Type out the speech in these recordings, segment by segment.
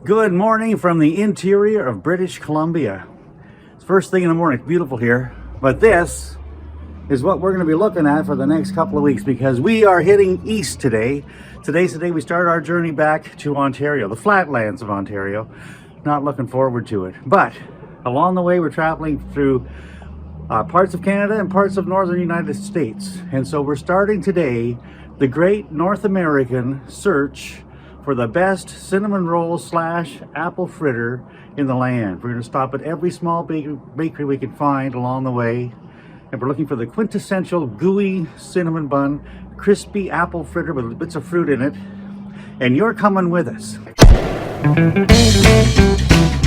Good morning from the interior of British Columbia. It's first thing in the morning. It's beautiful here. But this is what we're going to be looking at for the next couple of weeks because we are heading east today. Today's the day we start our journey back to Ontario, the flatlands of Ontario. Not looking forward to it. But along the way, we're traveling through parts of Canada and parts of northern United States. And so we're starting today the great North American search for the best cinnamon roll / apple fritter in the land. We're going to stop at every small bakery we can find along the way, and we're looking for the quintessential gooey cinnamon bun, crispy apple fritter with bits of fruit in it, and you're coming with us.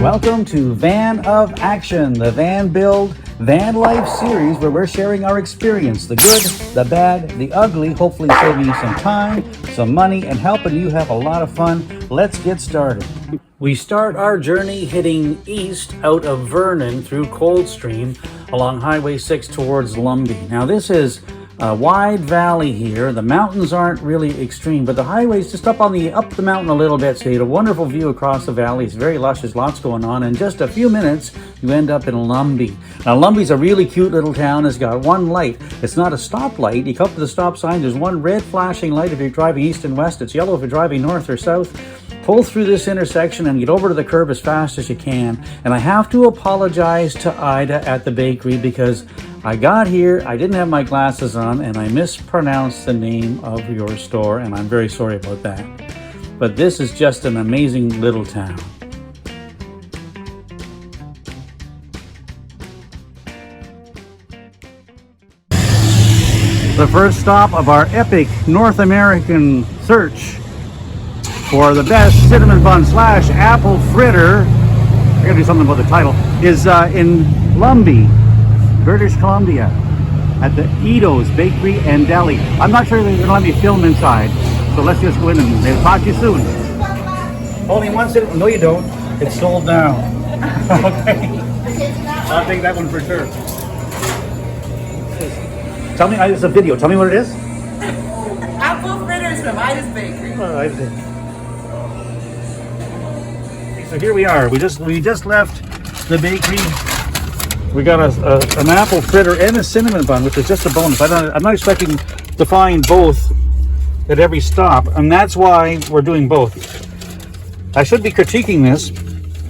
Welcome to Van of Action, the Van Build Vanlife series where we're sharing our experience, the good, the bad, the ugly, hopefully saving you some time, some money, and helping you have a lot of fun. Let's get started. We start our journey heading east out of Vernon through Coldstream along Highway 6 towards Lumbee. Now this is a wide valley here. The mountains aren't really extreme, but the highway's just up the mountain a little bit, so you get a wonderful view across the valley. It's very lush, there's lots going on. In just a few minutes, you end up in Lumbee. Now Lumbee's a really cute little town. It's got one light. It's not a stoplight. You come up to the stop sign, there's one red flashing light if you're driving east and west. It's yellow if you're driving north or south. Pull through this intersection and get over to the curb as fast as you can. And I have to apologize to Ida at the bakery because I got here, I didn't have my glasses on, and I mispronounced the name of your store, and I'm very sorry about that. But this is just an amazing little town. The first stop of our epic North American search for the best cinnamon bun / apple fritter, I gotta do something about the title, is in Lumbee, British Columbia, at the Edo's Bakery and Deli. I'm not sure they're going to let me film inside, so let's just go in and they'll talk to you soon. Only one cinnamon? No, you don't. It's sold now. Okay. I'll take that one for sure. Tell me, it's a video. Tell me what it is. Apple fritters from Ida's Bakery. Oh, I see. So here we are. We just left the bakery. We got an apple fritter and a cinnamon bun, which is just a bonus. I'm not expecting to find both at every stop, and that's why we're doing both. I should be critiquing this,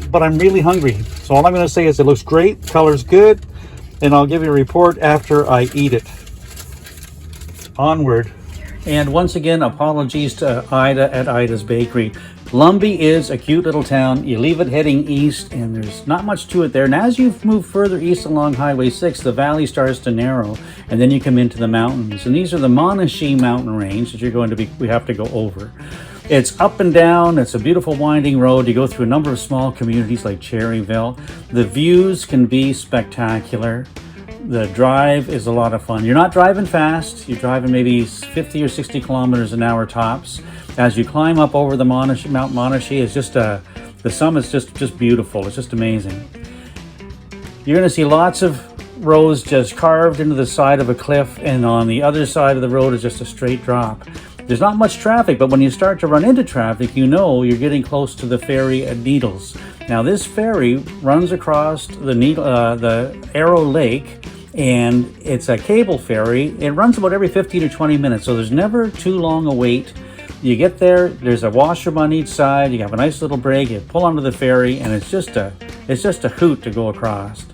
but I'm really hungry. So all I'm going to say is it looks great, color's good, and I'll give you a report after I eat it. Onward. And once again, apologies to Ida at Ida's Bakery. Lumbee is a cute little town. You leave it heading east and there's not much to it there. And as you move further east along Highway 6, the valley starts to narrow and then you come into the mountains. And these are the Monashee mountain range that we have to go over. It's up and down. It's a beautiful winding road. You go through a number of small communities like Cherryville. The views can be spectacular. The drive is a lot of fun. You're not driving fast. You're driving maybe 50 or 60 kilometers an hour tops. As you climb up over the Mount Monashee, it's just the summit's just beautiful. It's just amazing. You're going to see lots of roads just carved into the side of a cliff, and on the other side of the road is just a straight drop. There's not much traffic, but when you start to run into traffic, you know you're getting close to the ferry at Needles. Now this ferry runs across the Arrow Lake, and it's a cable ferry. It runs about every 15 or 20 minutes, so there's never too long a wait. You get there, there's a washroom on each side, you have a nice little break, you pull onto the ferry, and it's just a hoot to go across.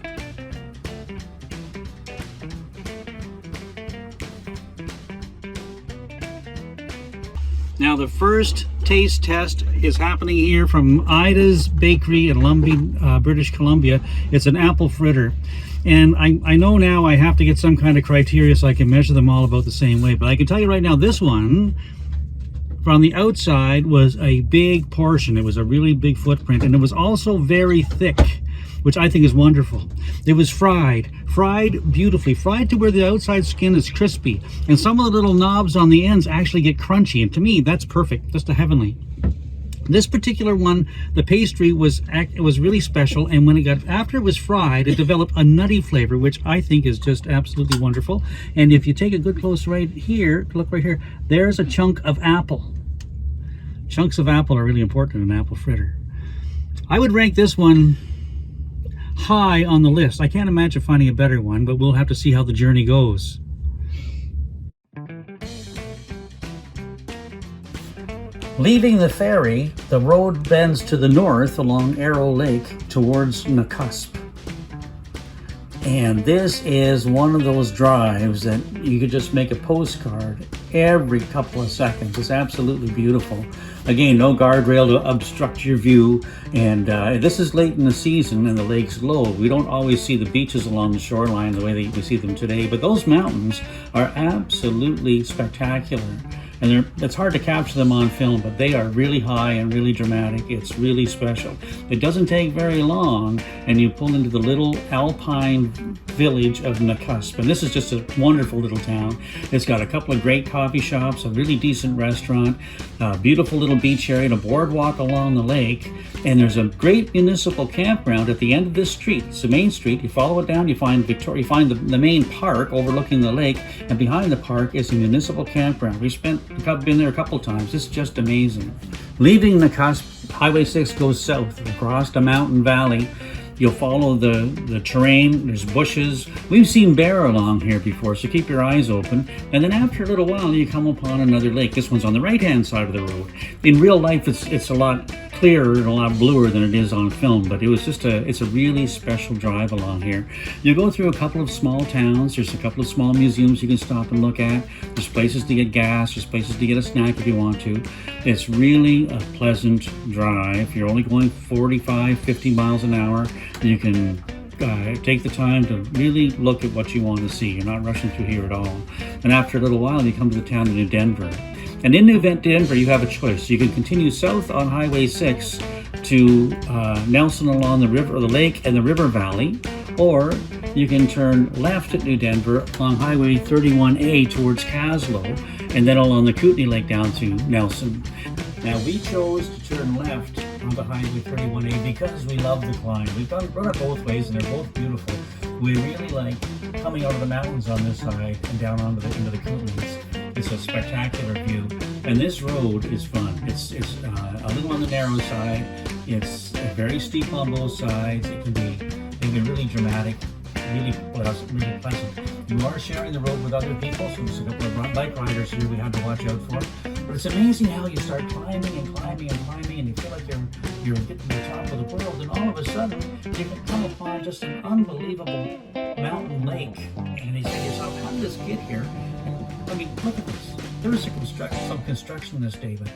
Now the first taste test is happening here from Ida's Bakery in Lumbee, British Columbia. It's an apple fritter. And I know now I have to get some kind of criteria so I can measure them all about the same way. But I can tell you right now, this one from the outside was a big portion. It was a really big footprint, and it was also very thick, which I think is wonderful. It was fried beautifully, fried to where the outside skin is crispy, and some of the little knobs on the ends actually get crunchy, and to me, that's perfect, just a heavenly. This particular one, the pastry was really special, and when after it was fried, it developed a nutty flavor, which I think is just absolutely wonderful. And if you take a good close look right here, there's a chunk of apple. Chunks of apple are really important in an apple fritter. I would rank this one high on the list. I can't imagine finding a better one, but we'll have to see how the journey goes. Leaving the ferry, the road bends to the north along Arrow Lake towards Nakusp. And this is one of those drives that you could just make a postcard every couple of seconds. It's absolutely beautiful. Again, no guardrail to obstruct your view. And this is late in the season and the lake's low. We don't always see the beaches along the shoreline the way that we see them today, but those mountains are absolutely spectacular. And it's hard to capture them on film, but they are really high and really dramatic. It's really special. It doesn't take very long, and you pull into the little alpine village of Nakusp. And this is just a wonderful little town. It's got a couple of great coffee shops, a really decent restaurant, a beautiful little beach area, and a boardwalk along the lake. And there's a great municipal campground at the end of this street. It's the main street. You follow it down, you find Victoria, you find the main park overlooking the lake, and behind the park is a municipal campground. I've been there a couple times. It's just amazing. Leaving Nakusp, Highway 6 goes south across the mountain valley. You'll follow the terrain. There's bushes. We've seen bear along here before, so keep your eyes open. And then after a little while, you come upon another lake. This one's on the right-hand side of the road. In real life, it's a lot clearer and a lot bluer than it is on film, but it's a really special drive along here. You go through a couple of small towns. There's a couple of small museums you can stop and look at. There's places to get gas. There's places to get a snack if you want to. It's really a pleasant drive. You're only going 45, 50 miles an hour. You can take the time to really look at what you want to see. You're not rushing through here at all. And after a little while, you come to the town of New Denver. And in New Denver, you have a choice. You can continue south on Highway 6 to Nelson along the river, or the lake and the river valley, or you can turn left at New Denver along Highway 31A towards Caslow, and then along the Kootenai Lake down to Nelson. Now, we chose to turn left onto Highway 31A because we love the climb. We've run it both ways, and they're both beautiful. We really like coming out of the mountains on this side and down into the Kootenays. It's a spectacular view, and this road is fun. It's a little on the narrow side. It's very steep on both sides. It can be really dramatic, really pleasant. You are sharing the road with other people, so there's a couple of bike riders here we have to watch out for. But it's amazing how you start climbing and climbing and climbing, and you feel like you're getting to the top of the world, and all of a sudden you can come upon just an unbelievable mountain lake, and you say to yourself, how did this get here? I mean, look at this. There is some construction this day, but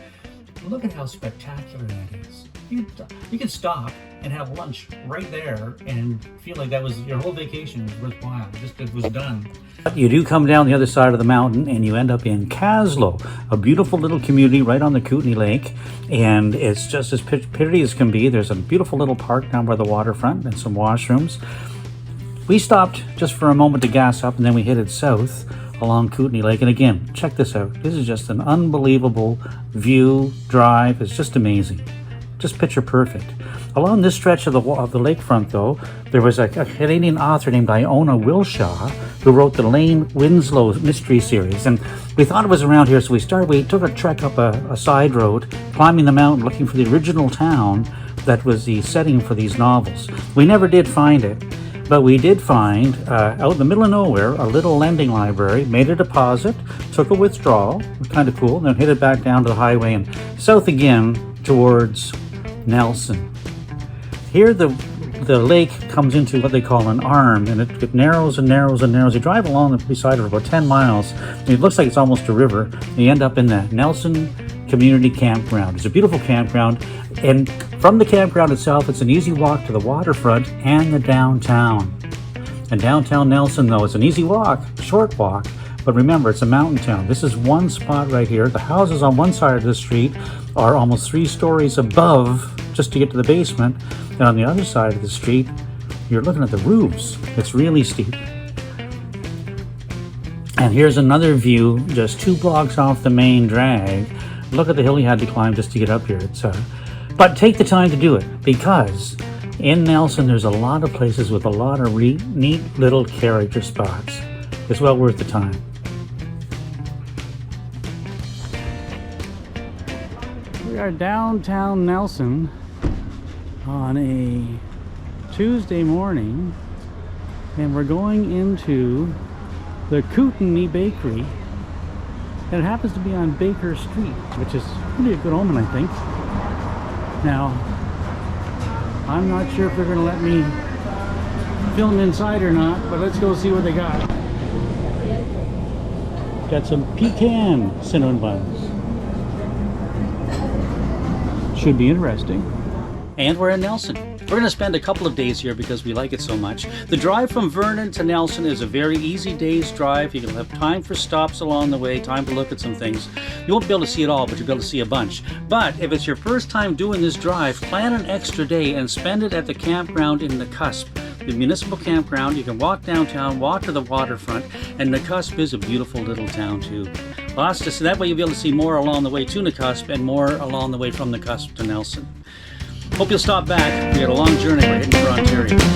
look at how spectacular that is. You can stop and have lunch right there and feel like that was your whole vacation was worthwhile. It was done. You do come down the other side of the mountain and you end up in Caslow, a beautiful little community right on the Kootenai Lake, and it's just as pretty as can be. There's a beautiful little park down by the waterfront and some washrooms. We stopped just for a moment to gas up, and then we headed south along Kootenai Lake. And again, check this out. This is just an unbelievable view, drive. It's just amazing. Just picture perfect. Along this stretch of the lakefront, though, there was a Canadian author named Iona Wilshaw who wrote the Lane Winslow mystery series. And we thought it was around here, so we took a trek up a side road, climbing the mountain, looking for the original town that was the setting for these novels. We never did find it. But we did find, out in the middle of nowhere, a little lending library, made a deposit, took a withdrawal, kind of cool, and then headed back down to the highway and south again towards Nelson. Here the lake comes into what they call an arm, and it narrows and narrows and narrows. You drive along the side of about 10 miles, and it looks like it's almost a river, and you end up in the Nelson Community Campground. It's a beautiful campground, and from the campground itself, it's an easy walk to the waterfront and the downtown. And downtown Nelson, though, it's an easy walk, short walk, but remember, it's a mountain town. This is one spot right here. The houses on one side of the street are almost 3 stories above just to get to the basement, and on the other side of the street, you're looking at the roofs. It's really steep. And here's another view just 2 blocks off the main drag. Look at the hill you had to climb just to get up here. But take the time to do it, because in Nelson there's a lot of places with a lot of neat little character spots. It's well worth the time. We are downtown Nelson, on a Tuesday morning, and we're going into the Kootenai Bakery, and it happens to be on Baker Street, which is really a good omen, I think. Now, I'm not sure if they're going to let me film inside or not, but let's go see what they got. Got some pecan cinnamon buns. Should be interesting. And we're in Nelson. We're going to spend a couple of days here because we like it so much. The drive from Vernon to Nelson is a very easy day's drive. You'll have time for stops along the way, time to look at some things. You won't be able to see it all, but you'll be able to see a bunch. But if it's your first time doing this drive, plan an extra day and spend it at the campground in Nakusp, the municipal campground. You can walk downtown, walk to the waterfront, and Nakusp is a beautiful little town too. Lots to see. That way you'll be able to see more along the way to Nakusp and more along the way from Nakusp to Nelson. Hope you'll stop back. We got a long journey. We're heading for Ontario.